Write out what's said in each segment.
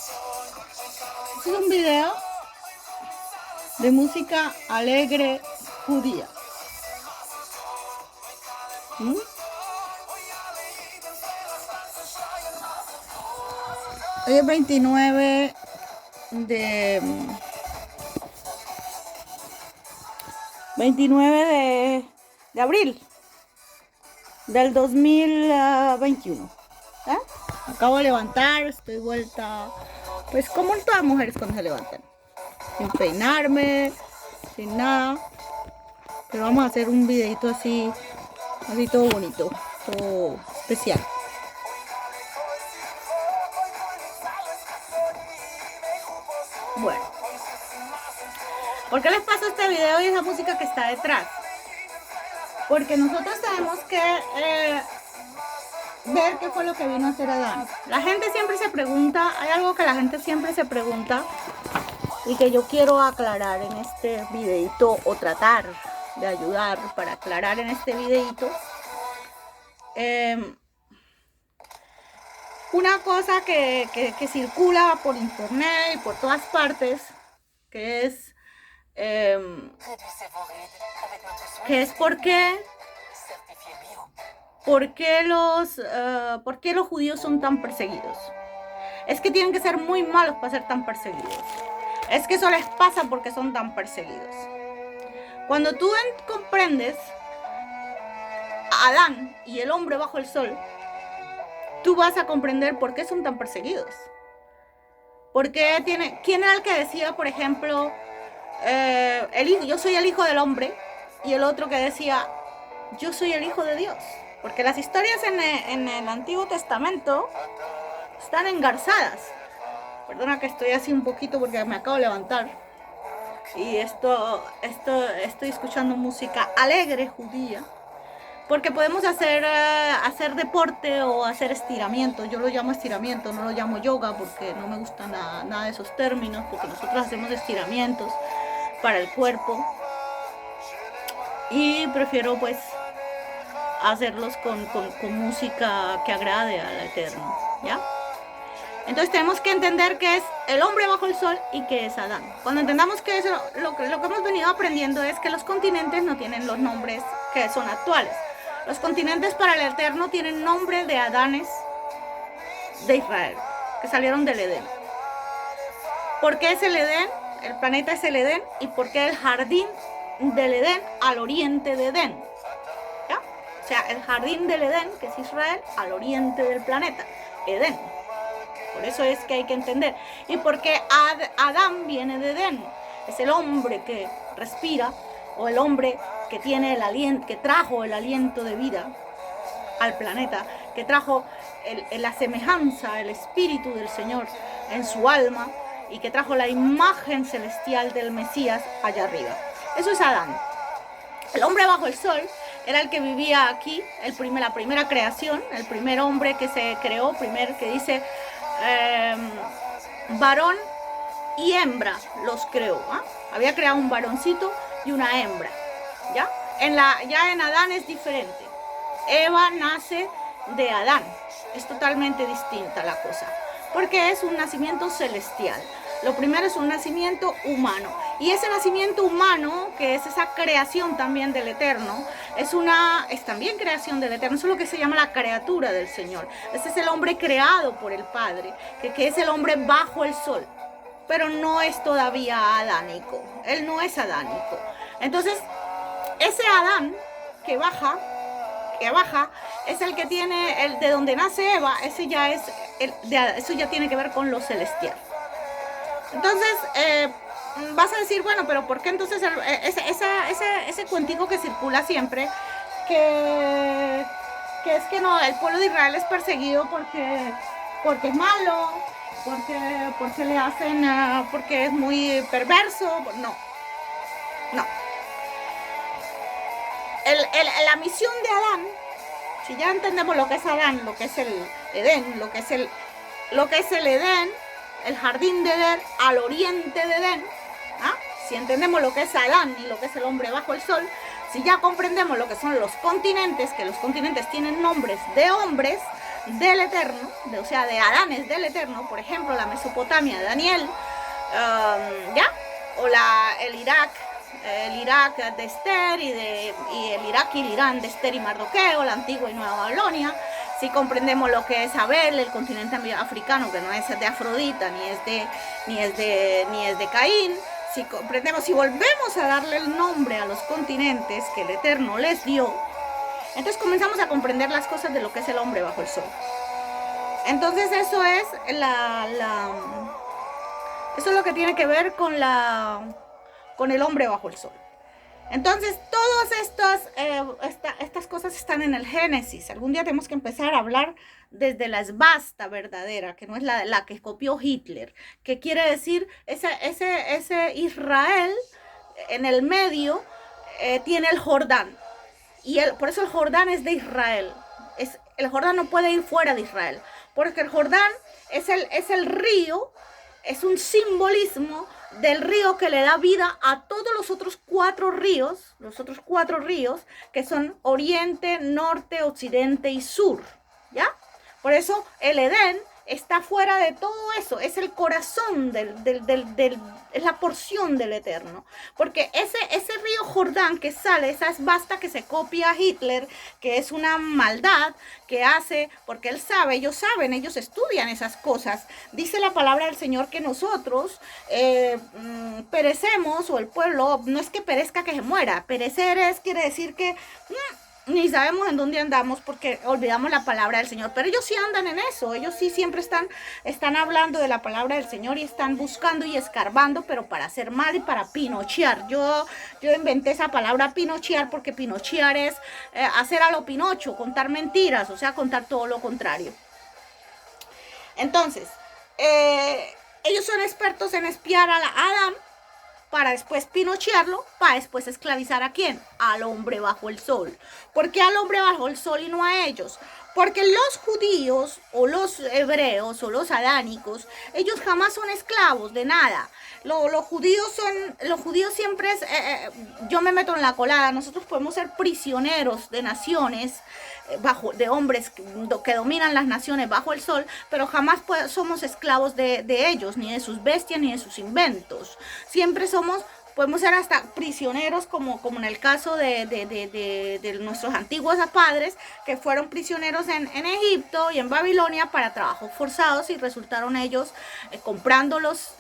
Este es un video de música alegre judía. Hoy es 29 de 29 de abril del 2021. Acabo de levantar, estoy vuelta, pues como todas mujeres cuando se levantan, sin peinarme, sin nada. Pero vamos a hacer un videito así todo bonito, todo especial. Bueno, ¿por qué les paso este video y esa música que está detrás? Porque nosotros tenemos que ver qué fue lo que vino a hacer Adán. La gente siempre se pregunta, hay algo que la gente siempre se pregunta y que yo quiero aclarar en este videito, o tratar de ayudar para aclarar en este videito. Una cosa que circula por internet y por todas partes, que es ¿por qué los judíos son tan perseguidos? Es que tienen que ser muy malos para ser tan perseguidos. Es que eso les pasa porque son tan perseguidos. Cuando tú comprendes a Adán y el hombre bajo el sol, tú vas a comprender por qué son tan perseguidos. ¿Quién era el que decía, por ejemplo, yo soy el hijo del hombre, y el otro que decía, yo soy el hijo de Dios? Porque las historias en el Antiguo Testamento están engarzadas. Perdona que estoy así un poquito porque me acabo de levantar. Y estoy escuchando música alegre judía. Porque podemos hacer deporte o hacer estiramiento. Yo lo llamo estiramiento, no lo llamo yoga porque no me gustan nada de esos términos. Porque nosotros hacemos estiramientos para el cuerpo. Y prefiero pues hacerlos con música que agrade al Eterno, ¿ya? Entonces tenemos que entender qué es el hombre bajo el sol y qué es Adán. Cuando entendamos que eso, lo que hemos venido aprendiendo es que los continentes no tienen los nombres que son actuales. Los continentes para el Eterno tienen nombre de Adanes de Israel, que salieron del Edén. ¿Por qué es el Edén? El planeta es el Edén. ¿Y por qué el jardín del Edén al oriente de Edén? ¿Ya? O sea, el jardín del Edén, que es Israel, al oriente del planeta, Edén. Por eso es que hay que entender. ¿Y por qué Adán viene de Edén? Es el hombre que respira, o el hombre que tiene el aliento, que trajo el aliento de vida al planeta, que trajo la semejanza, el espíritu del Señor en su alma, y que trajo la imagen celestial del Mesías allá arriba. Eso es Adán. El hombre bajo el sol era el que vivía aquí, la primera creación, el primer hombre que se creó, que dice varón y hembra los creó. Había creado un varoncito y una hembra, ¿ya? Ya en Adán es diferente. Eva nace de Adán. Es totalmente distinta la cosa, porque es un nacimiento celestial. Lo primero es un nacimiento humano. Y ese nacimiento humano, que es esa creación también del Eterno, es también creación del Eterno. Eso es lo que se llama la criatura del Señor. Ese es el hombre creado por el Padre, que es el hombre bajo el sol. Pero no es todavía adánico. Él no es adánico. Entonces, ese Adán que baja, es el que tiene, de donde nace Eva, eso ya tiene que ver con lo celestial. Entonces, vas a decir, bueno, pero ¿por qué entonces ese cuentico que circula siempre, que es que no, el pueblo de Israel es perseguido porque es malo, porque le hacen, porque es muy perverso? No. La misión de Adán, si ya entendemos lo que es Adán, lo que es el Edén, lo que es el Edén, el jardín de Edén, al oriente de Edén, si entendemos lo que es Adán y lo que es el hombre bajo el sol, si ya comprendemos lo que son los continentes, que los continentes tienen nombres de hombres, del Eterno, o sea, de Adanes del Eterno, por ejemplo, la Mesopotamia de Daniel, ¿ya? O el Irak de Esther y el Irak y el Irán de Esther y Mardoqueo, la antigua y nueva Babilonia. Si comprendemos lo que es Abel, el continente africano, que no es de Afrodita, ni es de Caín. Si comprendemos, si volvemos a darle el nombre a los continentes que el Eterno les dio, entonces comenzamos a comprender las cosas de lo que es el hombre bajo el sol. Entonces eso es eso es lo que tiene que ver con el hombre bajo el sol. Entonces, todas estas cosas están en el Génesis. Algún día tenemos que empezar a hablar desde la esvasta verdadera, que no es la que copió Hitler, que quiere decir ese Israel en el medio tiene el Jordán. Y por eso el Jordán es de Israel. El Jordán no puede ir fuera de Israel, porque el Jordán es el río, es un simbolismo del río que le da vida a todos los otros cuatro ríos, que son oriente, norte, occidente y sur, ¿ya? Por eso el Edén está fuera de todo eso, es el corazón es la porción del Eterno, porque ese río Jordán que sale, esa esvasta que se copia a Hitler, que es una maldad que hace, porque él sabe, ellos saben, ellos estudian esas cosas. Dice la palabra del Señor que nosotros perecemos, o el pueblo, no es que perezca, que se muera, perecer quiere decir que ni sabemos en dónde andamos porque olvidamos la palabra del Señor, pero ellos sí andan en eso, ellos sí siempre están hablando de la palabra del Señor y están buscando y escarbando, pero para hacer mal y para pinochear. Yo inventé esa palabra pinochear porque pinochear es hacer a lo Pinocho, contar mentiras, o sea, contar todo lo contrario. Entonces, ellos son expertos en espiar a Adán, para después pinochearlo, para después esclavizar ¿a quién? Al hombre bajo el sol. ¿Por qué al hombre bajo el sol y no a ellos? Porque los judíos, o los hebreos, o los adánicos, ellos jamás son esclavos de nada. Los judíos siempre yo me meto en la colada, nosotros podemos ser prisioneros de naciones, de hombres que dominan las naciones bajo el sol, pero jamás somos esclavos de ellos, ni de sus bestias, ni de sus inventos. Siempre podemos ser hasta prisioneros, como en el caso de nuestros antiguos padres, que fueron prisioneros en Egipto y en Babilonia para trabajos forzados, y resultaron ellos comprando los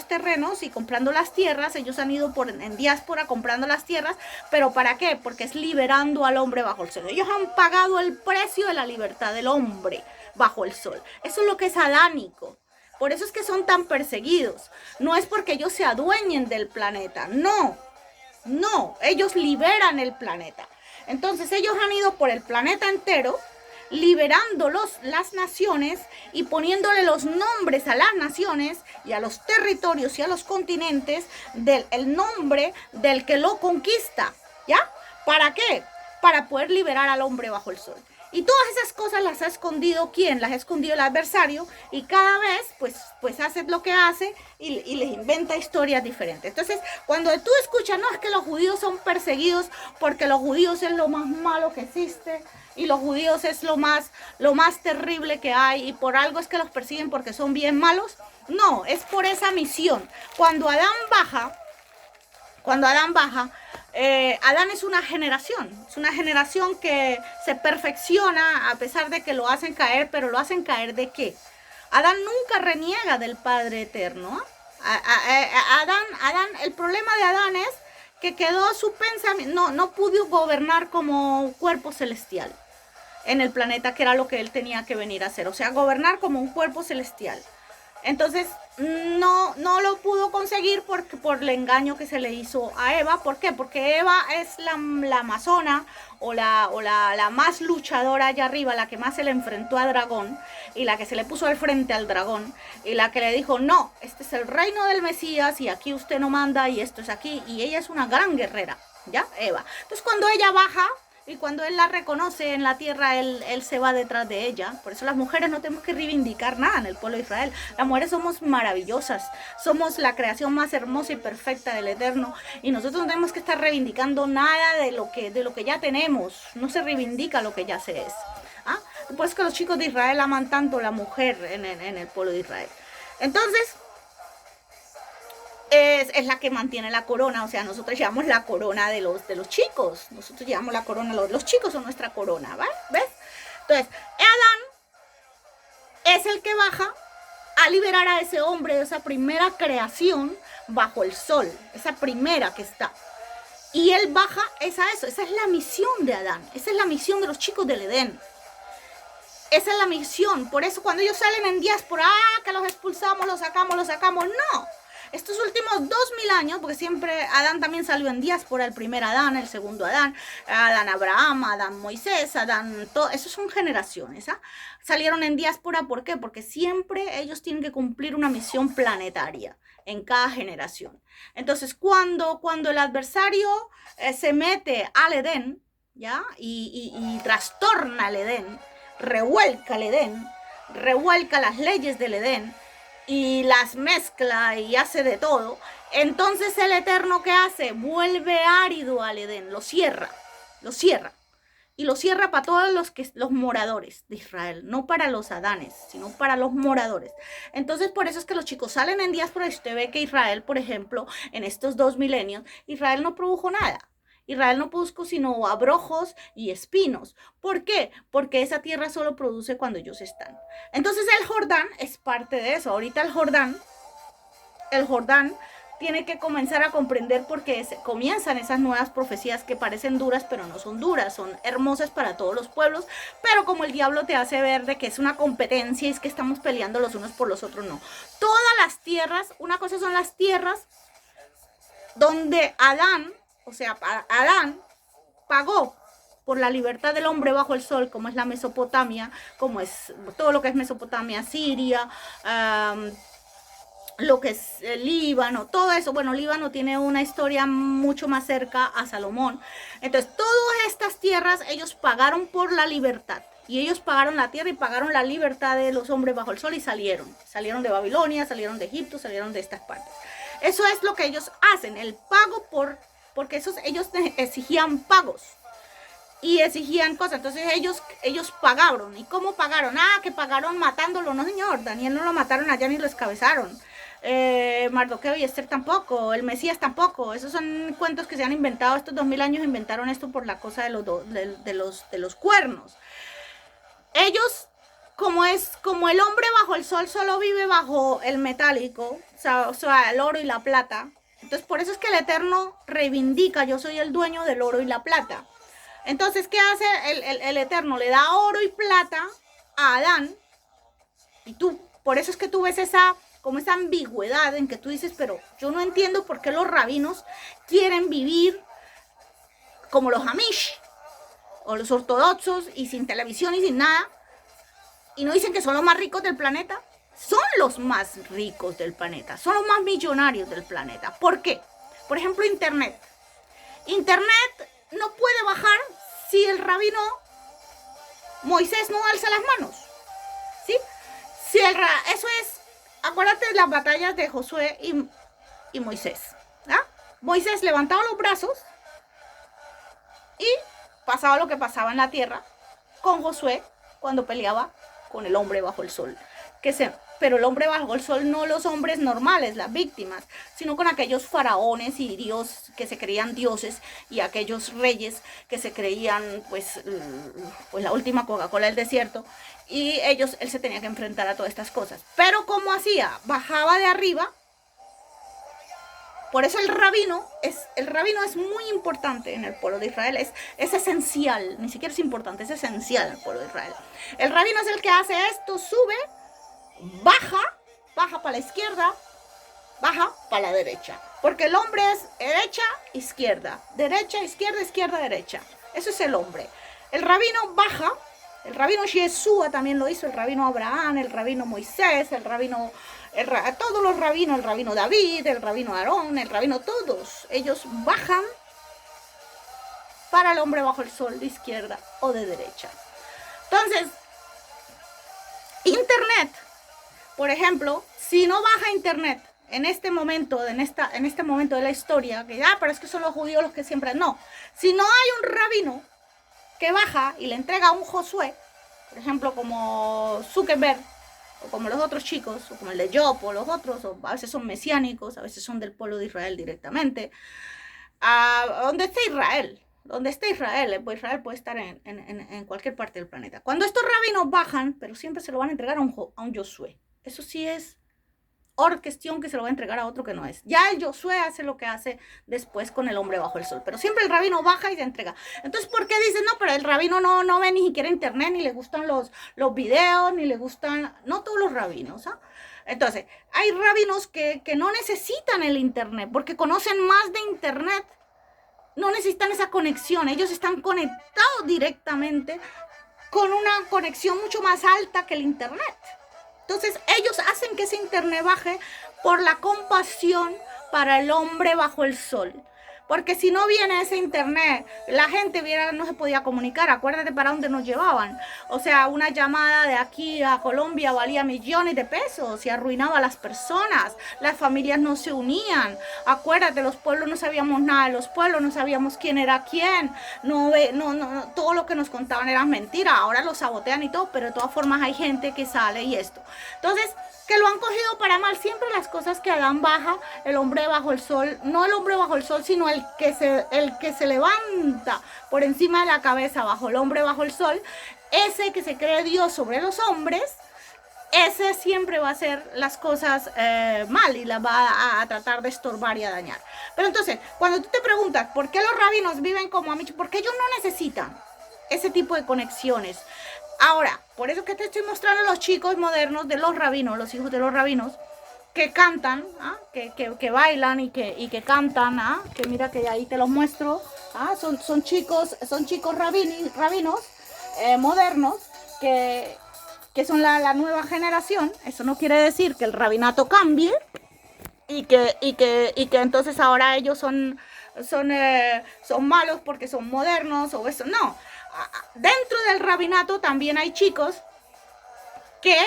terrenos y comprando las tierras. Ellos han ido en diáspora comprando las tierras, pero ¿para qué? Porque es liberando al hombre bajo el sol. Ellos han pagado el precio de la libertad del hombre bajo el sol. Eso es lo que es adánico. Por eso es que son tan perseguidos. No es porque ellos se adueñen del planeta. No, ellos liberan el planeta. Entonces ellos han ido por el planeta entero, liberando las naciones y poniéndole los nombres a las naciones y a los territorios y a los continentes el nombre del que lo conquista, ¿ya? ¿Para qué? Para poder liberar al hombre bajo el sol. Y todas esas cosas las ha escondido ¿quién? Las ha escondido el adversario, y cada vez pues hace lo que hace y les inventa historias diferentes. Entonces, cuando tú escuchas, no, es que los judíos son perseguidos porque los judíos es lo más malo que existe, y los judíos es lo más terrible que hay, y por algo es que los persiguen porque son bien malos. No, es por esa misión. Cuando Adán baja, Adán es una generación que se perfecciona a pesar de que lo hacen caer, pero lo hacen caer ¿de qué? Adán nunca reniega del Padre Eterno. Adán, el problema de Adán es que quedó su pensamiento, no pudo gobernar como cuerpo celestial en el planeta, que era lo que él tenía que venir a hacer, o sea, gobernar como un cuerpo celestial. Entonces, no lo pudo conseguir por el engaño que se le hizo a Eva. ¿Por qué? Porque Eva es la amazona o la más luchadora allá arriba, la que más se le enfrentó a dragón, y la que se le puso al frente al dragón, y la que le dijo, no, este es el reino del Mesías y aquí usted no manda y esto es aquí. Y ella es una gran guerrera, ¿ya? Eva. Entonces, cuando ella baja, y cuando él la reconoce en la tierra, él se va detrás de ella. Por eso las mujeres no tenemos que reivindicar nada en el pueblo de Israel. Las mujeres somos maravillosas, somos la creación más hermosa y perfecta del Eterno, y nosotros no tenemos que estar reivindicando nada de lo que ya tenemos. No se reivindica lo que ya se es. Por eso que los chicos de Israel aman tanto a la mujer en el pueblo de Israel. Entonces, es la que mantiene la corona, o sea, nosotros llevamos la corona de los chicos, nosotros llevamos la corona, los chicos son nuestra corona, ¿va? ¿Ves? Entonces, Adán es el que baja a liberar a ese hombre de esa primera creación bajo el sol, esa primera que está. Y él baja esa es la misión de Adán, esa es la misión de los chicos del Edén. Esa es la misión, por eso cuando ellos salen en diáspora, que los expulsamos, los sacamos, no. Estos últimos 2000 años, porque siempre Adán también salió en diáspora, el primer Adán, el segundo Adán, Adán Abraham, Adán Moisés, Adán, todo, eso son generaciones, ¿ah? Salieron en diáspora, ¿por qué? Porque siempre ellos tienen que cumplir una misión planetaria en cada generación. Entonces, cuando el adversario se mete al Edén, ¿ya? Y trastorna el Edén, revuelca el Edén, revuelca las leyes del Edén, y las mezcla y hace de todo, entonces el Eterno, ¿qué hace? Vuelve árido al Edén, lo cierra, y lo cierra para todos los moradores de Israel, no para los Adanes, sino para los moradores. Entonces, por eso es que los chicos salen en diáspora y usted ve que Israel, por ejemplo, en estos 2 milenios, Israel no produjo nada. Israel no produjo sino abrojos y espinos. ¿Por qué? Porque esa tierra solo produce cuando ellos están. Entonces el Jordán es parte de eso. Ahorita el Jordán tiene que comenzar a comprender porque comienzan esas nuevas profecías que parecen duras, pero no son duras, son hermosas para todos los pueblos, pero como el diablo te hace ver de que es una competencia y es que estamos peleando los unos por los otros, no. Todas las tierras, una cosa son las tierras donde Adán pagó por la libertad del hombre bajo el sol, como es la Mesopotamia, como es todo lo que es Mesopotamia, Siria, lo que es el Líbano, todo eso. Bueno, Líbano tiene una historia mucho más cerca a Salomón. Entonces, todas estas tierras, ellos pagaron por la libertad. Y ellos pagaron la tierra y pagaron la libertad de los hombres bajo el sol y salieron. Salieron de Babilonia, salieron de Egipto, salieron de estas partes. Eso es lo que ellos hacen, el pago porque ellos exigían pagos y exigían cosas. Entonces ellos pagaron. ¿Y cómo pagaron? Que pagaron matándolo. No, señor, Daniel no lo mataron allá ni lo descabezaron. Mardoqueo y Esther tampoco, el Mesías tampoco. Esos son cuentos que se han inventado. Estos 2000 años inventaron esto por la cosa de los cuernos. Ellos, como el hombre bajo el sol solo vive bajo el metálico, o sea, el oro y la plata. Entonces, por eso es que el Eterno reivindica, yo soy el dueño del oro y la plata. Entonces, ¿qué hace el Eterno? Le da oro y plata a Adán. Y por eso es que tú ves esa ambigüedad en que tú dices, pero yo no entiendo por qué los rabinos quieren vivir como los Amish o los ortodoxos y sin televisión y sin nada. Y no dicen que son los más ricos del planeta. Son los más ricos del planeta, son los más millonarios del planeta. ¿Por qué? Por ejemplo, Internet. Internet no puede bajar si el rabino Moisés no alza las manos, ¿sí? Eso es, acuérdate de las batallas de Josué y Moisés, ¿ah? Moisés levantaba los brazos y pasaba lo que pasaba en la tierra con Josué cuando peleaba con el hombre bajo el sol. Pero el hombre bajo el sol, no los hombres normales, las víctimas, sino con aquellos faraones y dios que se creían dioses y aquellos reyes que se creían pues la última Coca-Cola del desierto, y él se tenía que enfrentar a todas estas cosas. Pero ¿cómo hacía? Bajaba de arriba. Por eso el rabino es muy importante en el pueblo de Israel, es esencial, ni siquiera es importante, es esencial en el pueblo de Israel. El rabino es el que hace esto, sube, baja para la izquierda, baja para la derecha. Porque el hombre es derecha, izquierda, izquierda, derecha. Eso es el hombre. El rabino baja, el rabino Yeshua también lo hizo, el rabino Abraham, el rabino Moisés, todos los rabinos, el rabino David, el rabino Aarón, el rabino, todos ellos bajan para el hombre bajo el sol de izquierda o de derecha. Entonces, Internet, por ejemplo, si no baja Internet en este momento de la historia, que pero es que son los judíos los que siempre no. Si no hay un rabino que baja y le entrega a un Josué, por ejemplo, como Zuckerberg, o como los otros chicos, o como el de Job, o los otros, o a veces son mesiánicos, a veces son del pueblo de Israel directamente, donde esté Israel, pues Israel puede estar en cualquier parte del planeta. Cuando estos rabinos bajan, pero siempre se lo van a entregar a un Josué. Eso sí es cuestión que se lo va a entregar a otro que no es. Ya el Josué hace lo que hace después con el hombre bajo el sol, pero siempre el rabino baja y se entrega. Entonces, ¿por qué dicen no? Pero el rabino no ve ni siquiera internet, ni le gustan los videos, ni le gustan, no todos los rabinos, ¿ah? Entonces, hay rabinos que no necesitan el internet, porque conocen más de internet, no necesitan esa conexión, ellos están conectados directamente con una conexión mucho más alta que el internet. Entonces ellos hacen que ese internet baje por la compasión para el hombre bajo el sol. Porque si no viene ese internet, la gente no se podía comunicar. Acuérdate para dónde nos llevaban. O sea, una llamada de aquí a Colombia valía millones de pesos y arruinaba a las personas. Las familias no se unían. Acuérdate, los pueblos no sabíamos nada de los pueblos, no sabíamos quién era quién. No, todo lo que nos contaban era mentira. Ahora lo sabotean y todo, pero de todas formas hay gente que sale y esto. Entonces, que lo han cogido para mal. Siempre las cosas que Adán baja, el hombre bajo el sol, no el hombre bajo el sol, sino el que se levanta por encima de la cabeza bajo el hombre bajo el sol, ese que se cree Dios sobre los hombres, ese siempre va a hacer las cosas mal y las va a tratar de estorbar y a dañar. Pero entonces, cuando tú te preguntas, ¿por qué los rabinos viven como amigos? Porque ellos no necesitan ese tipo de conexiones. Ahora, por eso que te estoy mostrando a los chicos modernos de los rabinos, los hijos de los rabinos, que cantan, ¿ah? que bailan y que cantan, ¿ah? Que mira que ahí te los muestro, ¿ah? Son chicos rabinos modernos que son la nueva generación. Eso no quiere decir que el rabinato cambie y que entonces ahora ellos son malos porque son modernos o eso, no. Dentro del rabinato también hay chicos que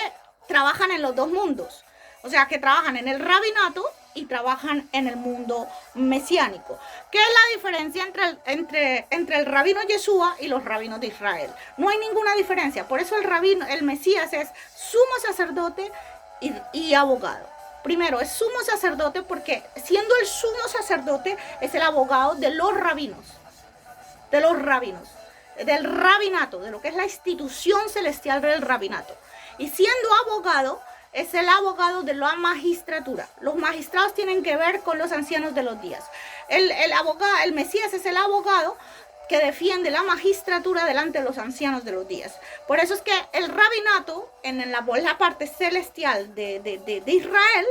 trabajan en los dos mundos. O sea, que trabajan en el rabinato y trabajan en el mundo mesiánico. ¿Qué es la diferencia entre el rabino Yeshua y los rabinos de Israel? No hay ninguna diferencia. Por eso el Mesías es sumo sacerdote y abogado. Primero, es sumo sacerdote porque siendo el sumo sacerdote es el abogado de los rabinos. Del rabinato, de lo que es la institución celestial del rabinato. Y siendo abogado, es el abogado de la magistratura. Los magistrados tienen que ver con los ancianos de los días. El Mesías es el abogado que defiende la magistratura delante de los ancianos de los días. Por eso es que el rabinato, en la parte celestial de Israel,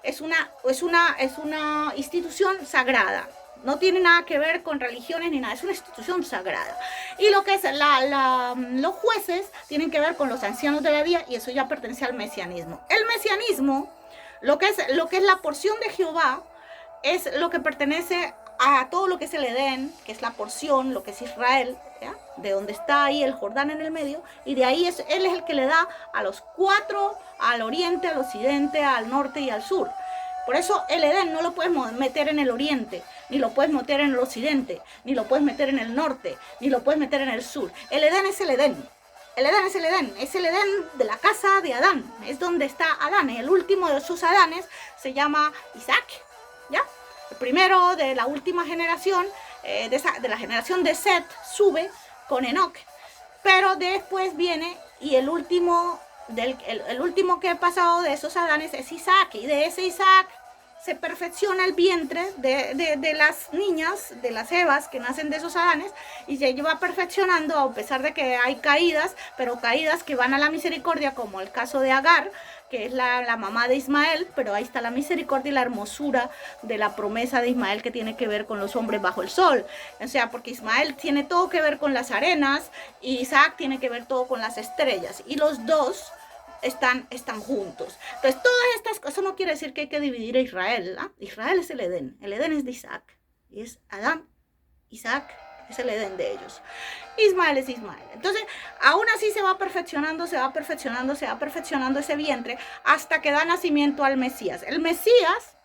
es una institución sagrada. No tiene nada que ver con religiones ni nada, es una institución sagrada. Y lo que es los jueces tienen que ver con los ancianos de la vida y eso ya pertenece al mesianismo. El mesianismo, lo que es la porción de Jehová, es lo que pertenece a todo lo que es el Edén, que es la porción, lo que es Israel, ¿ya? De donde está ahí el Jordán en el medio, y de ahí él es el que le da a los cuatro, al oriente, al occidente, al norte y al sur. Por eso el Edén no lo puedes meter en el oriente, ni lo puedes meter en el occidente, ni lo puedes meter en el norte, ni lo puedes meter en el sur. El Edén es el Edén. El Edén es el Edén. Es el Edén de la casa de Adán. Es donde está Adán. Y el último de sus Adanes se llama Isaac. ¿Ya? El primero de la última generación, de la generación de Set, sube con Enoc. Pero después viene y el último que ha pasado de esos Adanes es Isaac, y de ese Isaac se perfecciona el vientre de las niñas, de las Evas que nacen de esos Adanes, y se lleva perfeccionando a pesar de que hay caídas, pero caídas que van a la misericordia, como el caso de Agar, que es la mamá de Ismael, pero ahí está la misericordia y la hermosura de la promesa de Ismael que tiene que ver con los hombres bajo el sol. O sea, porque Ismael tiene todo que ver con las arenas y Isaac tiene que ver todo con las estrellas. Y los dos están juntos. Entonces, todas estas cosas no quiere decir que hay que dividir a Israel, ¿no? Israel es el Edén es de Isaac. Y es Adán, Isaac es el Edén de ellos. Ismael es Ismael. Entonces, aún así se va perfeccionando ese vientre hasta que da nacimiento al Mesías. El Mesías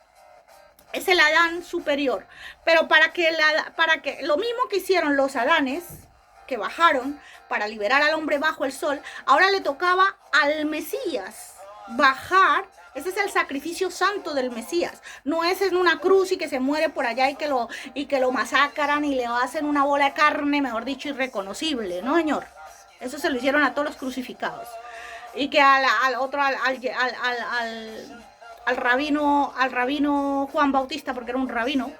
es el Adán superior. Pero para que lo mismo que hicieron los Adanes, que bajaron para liberar al hombre bajo el sol, ahora le tocaba al Mesías bajar. Ese es el sacrificio santo del Mesías. No es en una cruz y que se muere por allá y que lo masacran y le hacen una bola de carne, mejor dicho, irreconocible. No, señor. Eso se lo hicieron a todos los crucificados. Y que al rabino Juan Bautista, porque era un rabino,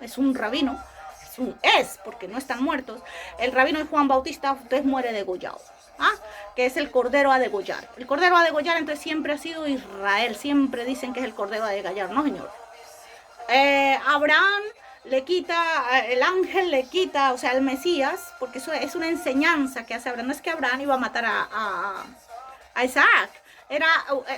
porque no están muertos, el rabino Juan Bautista entonces muere degollado. Que es el cordero a degollar. El cordero a degollar entonces siempre ha sido Israel, siempre dicen que es el cordero a degollar, no señor. Abraham le quita, el ángel le quita, o sea, el Mesías, porque eso es una enseñanza que hace Abraham. No es que Abraham iba a matar a Isaac, era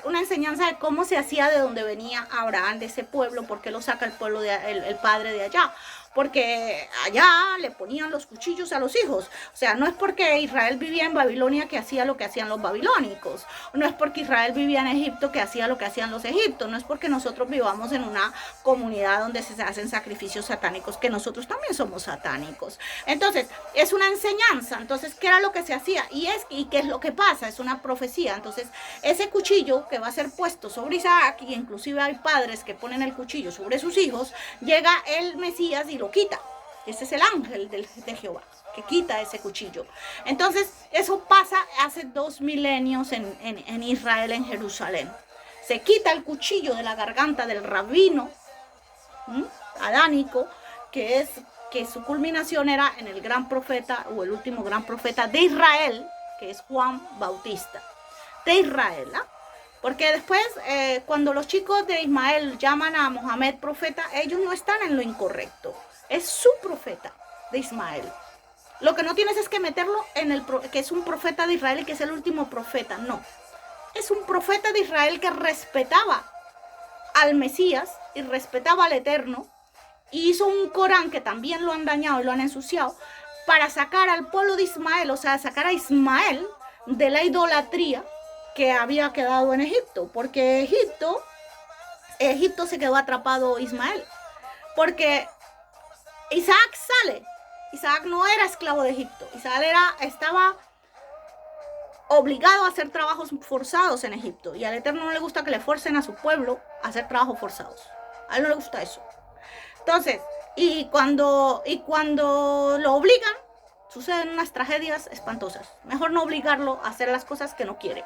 una enseñanza de cómo se hacía, de donde venía Abraham, de ese pueblo, porque lo saca el pueblo, el padre de allá. Porque allá le ponían los cuchillos a los hijos. O sea, no es porque Israel vivía en Babilonia que hacía lo que hacían los babilónicos. No es porque Israel vivía en Egipto que hacía lo que hacían los egiptos. No es porque nosotros vivamos en una comunidad donde se hacen sacrificios satánicos que nosotros también somos satánicos. Entonces, es una enseñanza. Entonces, ¿qué era lo que se hacía? ¿Y qué es lo que pasa? Es una profecía. Entonces, ese cuchillo que va a ser puesto sobre Isaac, y inclusive hay padres que ponen el cuchillo sobre sus hijos, llega el Mesías y lo quita. Ese es el ángel de Jehová que quita ese cuchillo. Entonces eso pasa hace 2 milenios en Israel, en Jerusalén. Se quita el cuchillo de la garganta del rabino adánico, que su culminación era en el gran profeta, o el último gran profeta de Israel, que es Juan Bautista de Israel. Porque después, cuando los chicos de Ismael llaman a Mohamed profeta, ellos no están en lo incorrecto. Es su profeta de Ismael. Lo que no tienes es que meterlo en que es un profeta de Israel y que es el último profeta. No. Es un profeta de Israel que respetaba al Mesías y respetaba al Eterno. Y hizo un Corán que también lo han dañado y lo han ensuciado para sacar al pueblo de Ismael, o sea, sacar a Ismael de la idolatría que había quedado en Egipto. Porque Egipto se quedó atrapado Ismael. Porque Isaac sale. Isaac no era esclavo de Egipto. Isaac estaba obligado a hacer trabajos forzados en Egipto. Y al Eterno no le gusta que le forcen a su pueblo a hacer trabajos forzados. A él no le gusta eso. Entonces, y cuando lo obligan, suceden unas tragedias espantosas. Mejor no obligarlo a hacer las cosas que no quiere.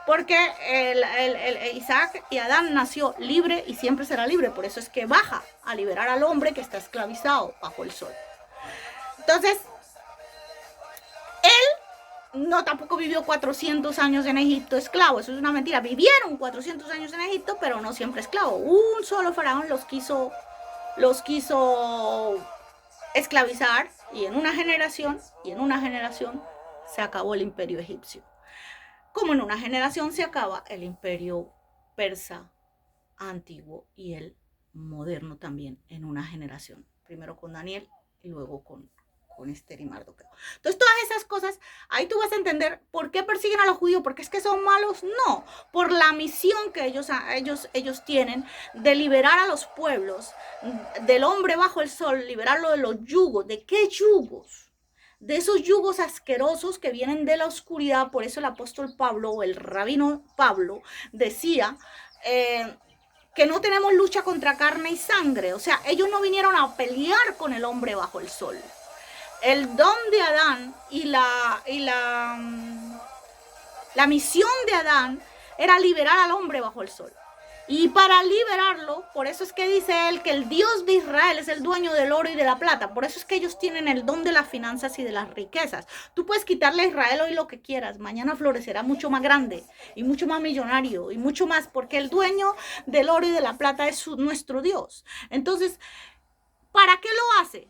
Porque Isaac y Adán nació libre y siempre será libre. Por eso es que baja a liberar al hombre que está esclavizado bajo el sol. Entonces, él no tampoco vivió 400 años en Egipto esclavo. Eso es una mentira. Vivieron 400 años en Egipto, pero no siempre esclavo. Un solo faraón los quiso esclavizar, y en una generación se acabó el imperio egipcio. Como en una generación se acaba el imperio persa antiguo y el moderno también en una generación. Primero con Daniel y luego con Esther y Mardoqueo. Entonces todas esas cosas, ahí tú vas a entender por qué persiguen a los judíos, porque es que son malos, no, por la misión que ellos tienen de liberar a los pueblos, del hombre bajo el sol, liberarlo de los yugos. ¿De qué yugos? De esos yugos asquerosos que vienen de la oscuridad. Por eso el apóstol Pablo, o el rabino Pablo, decía que no tenemos lucha contra carne y sangre. O sea, ellos no vinieron a pelear con el hombre bajo el sol. El don de Adán y la misión de Adán era liberar al hombre bajo el sol. Y para liberarlo, por eso es que dice él que el Dios de Israel es el dueño del oro y de la plata. Por eso es que ellos tienen el don de las finanzas y de las riquezas. Tú puedes quitarle a Israel hoy lo que quieras. Mañana florecerá mucho más grande y mucho más millonario y mucho más, porque el dueño del oro y de la plata es nuestro Dios. Entonces, ¿para qué lo hace?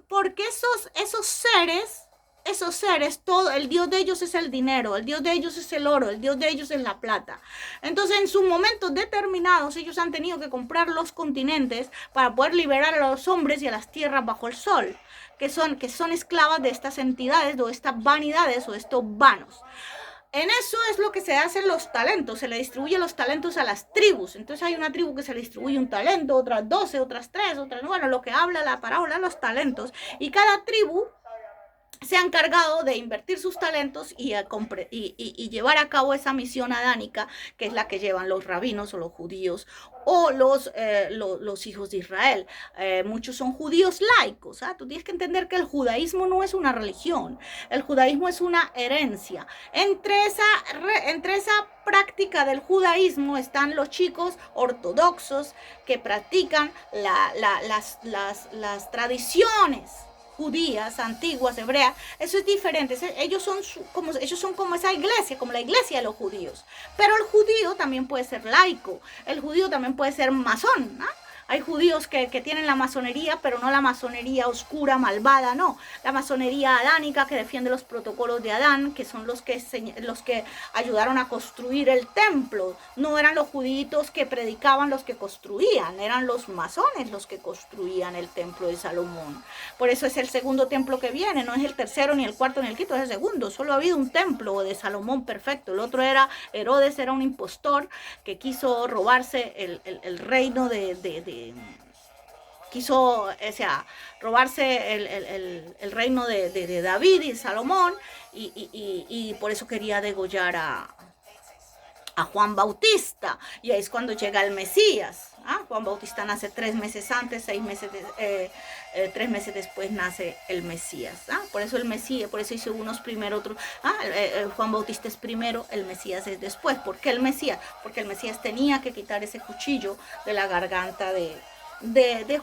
Porque esos seres, todo, el Dios de ellos es el dinero, el Dios de ellos es el oro, el Dios de ellos es la plata. Entonces, en sus momentos determinados, ellos han tenido que comprar los continentes para poder liberar a los hombres y a las tierras bajo el sol, que son esclavas de estas entidades, o de estas vanidades, o de estos vanos. En eso es lo que se hacen los talentos, se le distribuyen los talentos a las tribus. Entonces hay una tribu que se le distribuye un talento, otras 12, otras 3, otras, bueno, lo que habla la parábola, los talentos. Y cada tribu se ha encargado de invertir sus talentos y llevar a cabo esa misión adánica, que es la que llevan los rabinos o los judíos o los hijos de Israel. Muchos son judíos laicos. Tú tienes que entender que el judaísmo no es una religión, el judaísmo es una herencia. Entre esa práctica del judaísmo están los chicos ortodoxos que practican las tradiciones judías, antiguas, hebreas. Eso es diferente. Ellos son como esa iglesia, como la iglesia de los judíos. Pero el judío también puede ser laico, el judío también puede ser masón, ¿no? Hay judíos que tienen la masonería, pero no la masonería oscura, malvada, no. La masonería adánica que defiende los protocolos de Adán, que son los que ayudaron a construir el templo. No eran los judíos que predicaban los que construían, eran los masones los que construían el templo de Salomón. Por eso es el segundo templo que viene, no es el tercero, ni el cuarto, ni el quinto, es el segundo. Solo ha habido un templo de Salomón perfecto. El otro era Herodes, era un impostor que quiso robarse el reino quiso, robarse el reino de David y Salomón, y por eso quería degollar a Juan Bautista, y ahí es cuando llega el Mesías. Juan Bautista nace 3 meses antes, 3 meses después nace el Mesías. Por eso el Mesías, por eso hizo unos primero, otros. Juan Bautista es primero, el Mesías es después. ¿Por qué el Mesías? Porque el Mesías tenía que quitar ese cuchillo de la garganta de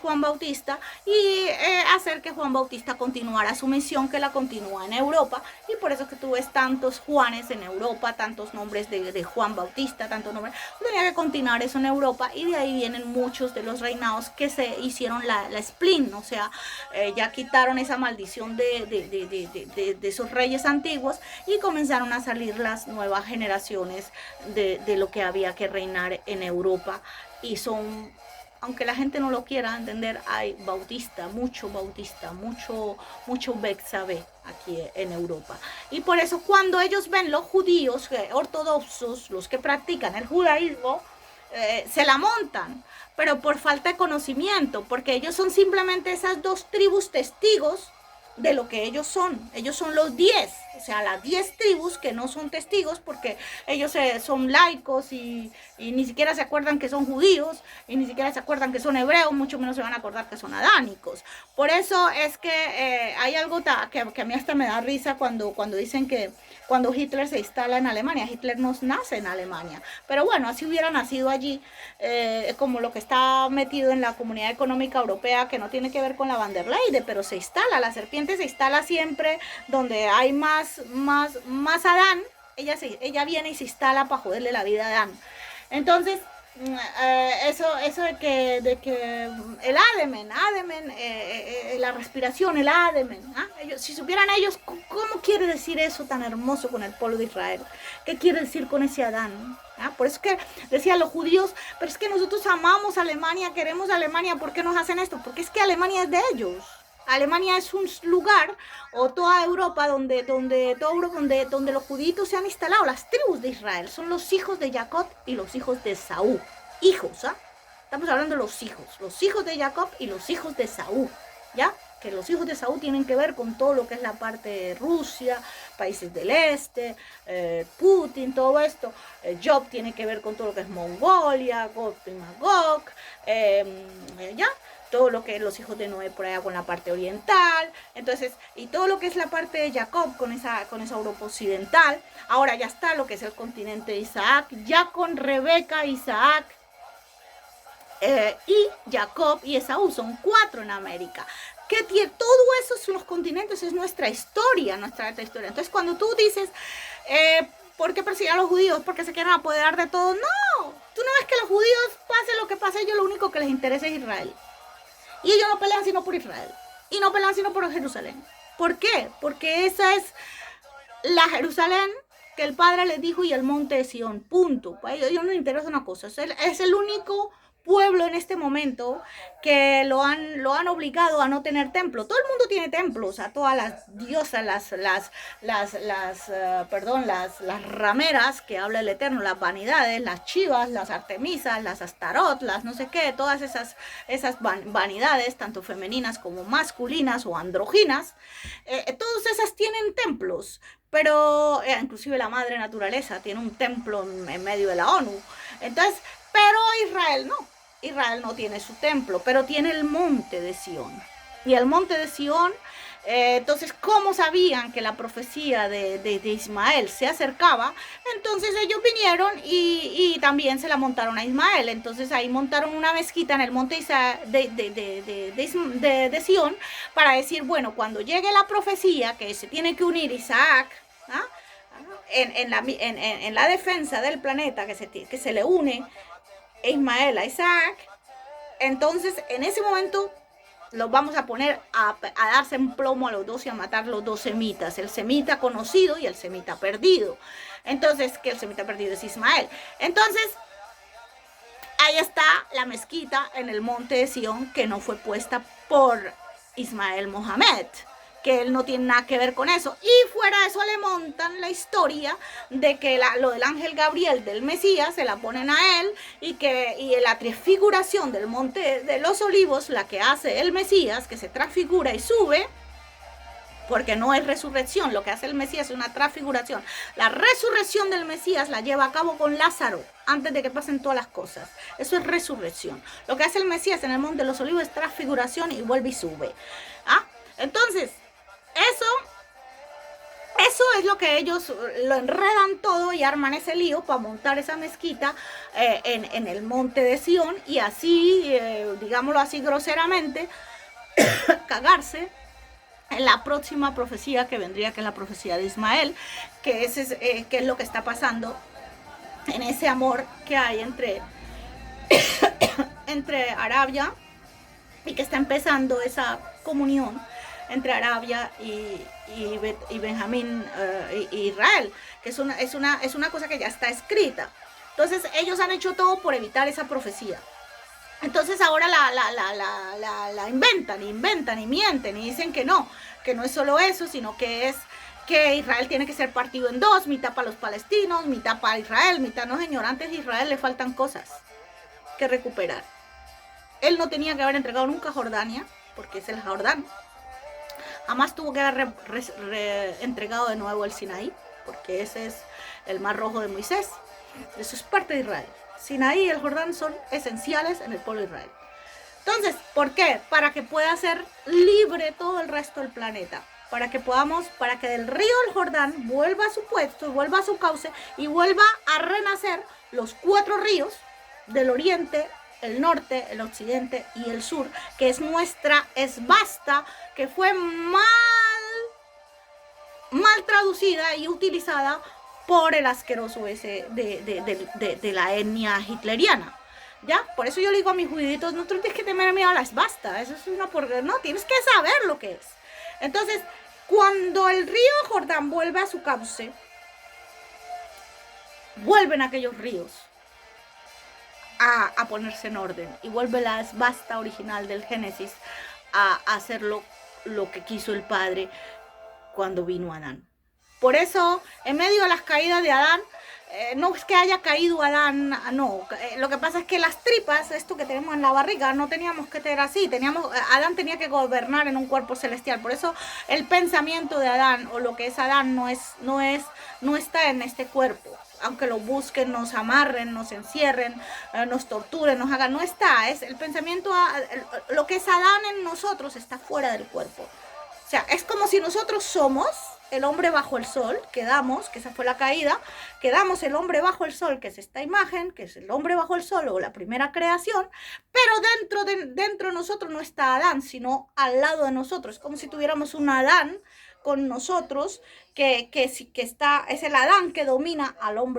Juan Bautista y hacer que Juan Bautista continuara su misión, que la continúa en Europa, y por eso es que tú ves tantos Juanes en Europa, tantos nombres de Juan Bautista, tantos nombres. Tenía que continuar eso en Europa, y de ahí vienen muchos de los reinados que se hicieron la spleen, o sea, ya quitaron esa maldición de esos reyes antiguos, y comenzaron a salir las nuevas generaciones de lo que había que reinar en Europa, y son, aunque la gente no lo quiera entender, hay mucho Bexabé aquí en Europa. Y por eso cuando ellos ven los judíos ortodoxos, los que practican el judaísmo, se la montan, pero por falta de conocimiento, porque ellos son simplemente esas 2 tribus testigos de lo que ellos son. Ellos son los 10, o sea, las 10 tribus que no son testigos, porque ellos son laicos y ni siquiera se acuerdan que son judíos, y ni siquiera se acuerdan que son hebreos, mucho menos se van a acordar que son adánicos. Por eso es que hay algo que a mí hasta me da risa cuando dicen que cuando Hitler se instala en Alemania. Hitler no nace en Alemania, pero bueno, así hubiera nacido allí, como lo que está metido en la Comunidad Económica Europea, que no tiene que ver con la Van der Leyde, pero se instala, la serpiente se instala siempre donde hay más Adán. Ella viene y se instala para joderle la vida a Adán. Entonces, eso de que el ademen, la respiración, el ademen, si supieran ellos cómo quiere decir eso tan hermoso con el pueblo de Israel, qué quiere decir con ese Adán. Por eso es que decían los judíos, pero es que nosotros amamos a Alemania, queremos a Alemania, ¿por qué nos hacen esto? Porque es que Alemania es de ellos. Alemania es un lugar, o toda Europa, donde los judíos se han instalado. Las tribus de Israel son los hijos de Jacob y los hijos de Saúl. Hijos, Estamos hablando de los hijos de Jacob y los hijos de Saúl, ¿ya? Que los hijos de Saúl tienen que ver con todo lo que es la parte de Rusia, países del este, Putin, todo esto. Job tiene que ver con todo lo que es Mongolia, Gog y Magog, ¿ya? Todo lo que es los hijos de Noé por allá con la parte oriental. Entonces, y todo lo que es la parte de Jacob con esa Europa occidental. Ahora ya está lo que es el continente de Isaac, ya con Rebeca, Isaac, y Jacob y Esaú, son 4 en América. Que todo eso son los continentes, es nuestra historia. Entonces, cuando tú dices, ¿por qué persiguen a los judíos? Porque se quieren apoderar de todo. No, tú no ves que los judíos, pase lo que pase, ellos lo único que les interesa es Israel. Y ellos no pelean sino por Israel. Y no pelean sino por Jerusalén. ¿Por qué? Porque esa es la Jerusalén que el Padre les dijo, y el monte de Sión. Punto. Para ellos no les interesa una cosa. Es el único pueblo en este momento que lo han obligado a no tener templo. Todo el mundo tiene templos, a todas las diosas, las rameras que habla el Eterno, las vanidades, las chivas, las artemisas, las astarot, las no sé qué, todas esas vanidades, tanto femeninas como masculinas o androginas, todas esas tienen templos. Pero inclusive la madre naturaleza tiene un templo en medio de la ONU. Entonces, pero Israel no tiene su templo, pero tiene el monte de Sión. Y el monte de Sión, entonces, ¿cómo sabían que la profecía de Ismael se acercaba? Entonces ellos vinieron y también se la montaron a Ismael. Entonces ahí montaron una mezquita en el monte de Sión para decir, bueno, cuando llegue la profecía que se tiene que unir Isaac, ¿ah? En la defensa del planeta, que se le une Ismael a Isaac, entonces en ese momento los vamos a poner a darse en plomo a los dos y a matar los dos semitas, el semita conocido y el semita perdido. Entonces, que el semita perdido es Ismael. Entonces, ahí está la mezquita en el monte de Sión, que no fue puesta por Ismael Mohamed, que él no tiene nada que ver con eso. Y fuera de eso le montan la historia de que lo del ángel Gabriel del Mesías se la ponen a él, y la transfiguración del monte de los olivos, la que hace el Mesías, que se transfigura y sube, porque no es resurrección, lo que hace el Mesías es una transfiguración. La resurrección del Mesías la lleva a cabo con Lázaro, antes de que pasen todas las cosas. Eso es resurrección. Lo que hace el Mesías en el monte de los olivos es transfiguración y vuelve y sube. Entonces, eso es lo que ellos lo enredan todo y arman ese lío para montar esa mezquita en el monte de Sión, y así, digámoslo así groseramente, cagarse en la próxima profecía que vendría, que es la profecía de Ismael, que es lo que está pasando en ese amor que hay entre Arabia, y que está empezando esa comunión entre Arabia y Benjamín y Israel, que es una cosa que ya está escrita. Entonces ellos han hecho todo por evitar esa profecía. Entonces ahora la inventan y mienten y dicen que no es solo eso, sino que es que Israel tiene que ser partido en dos, mitad para los palestinos, mitad para Israel, mitad no, señor. Antes de Israel le faltan cosas que recuperar. Él no tenía que haber entregado nunca Jordania, porque es el Jordán. Jamás tuvo que haber entregado de nuevo el Sinaí, porque ese es el mar rojo de Moisés. Eso es parte de Israel. Sinaí y el Jordán son esenciales en el pueblo de Israel. Entonces, ¿por qué? Para que pueda ser libre todo el resto del planeta. Para que del río del Jordán vuelva a su puesto, vuelva a su cauce y vuelva a renacer los 4 ríos del oriente, el norte, el occidente y el sur, que es nuestra esvasta, que fue mal traducida y utilizada por el asqueroso ese de la etnia hitleriana. ¿Ya? Por eso yo le digo a mis juditos, no tienes que tener miedo a la esvasta, eso es una porquería, no, tienes que saber lo que es. Entonces, cuando el río Jordán vuelve a su cauce, vuelven aquellos ríos a ponerse en orden, y vuelve la esvasta original del Génesis a hacer lo que quiso el Padre cuando vino Adán. Por eso, en medio de las caídas de Adán, no es que haya caído Adán, no. Lo que pasa es que las tripas, esto que tenemos en la barriga, no teníamos que tener así. Adán tenía que gobernar en un cuerpo celestial. Por eso el pensamiento de Adán, o lo que es Adán, no está en este cuerpo. Aunque lo busquen, nos amarren, nos encierren, nos torturen, nos hagan, no está. Es el pensamiento, lo que es Adán en nosotros está fuera del cuerpo. O sea, es como si nosotros somos el hombre bajo el sol, que esa fue la caída, quedamos el hombre bajo el sol, que es esta imagen, que es el hombre bajo el sol o la primera creación, pero dentro de nosotros no está Adán, sino al lado de nosotros. Es como si tuviéramos un Adán con nosotros, que es el Adán que domina al hombre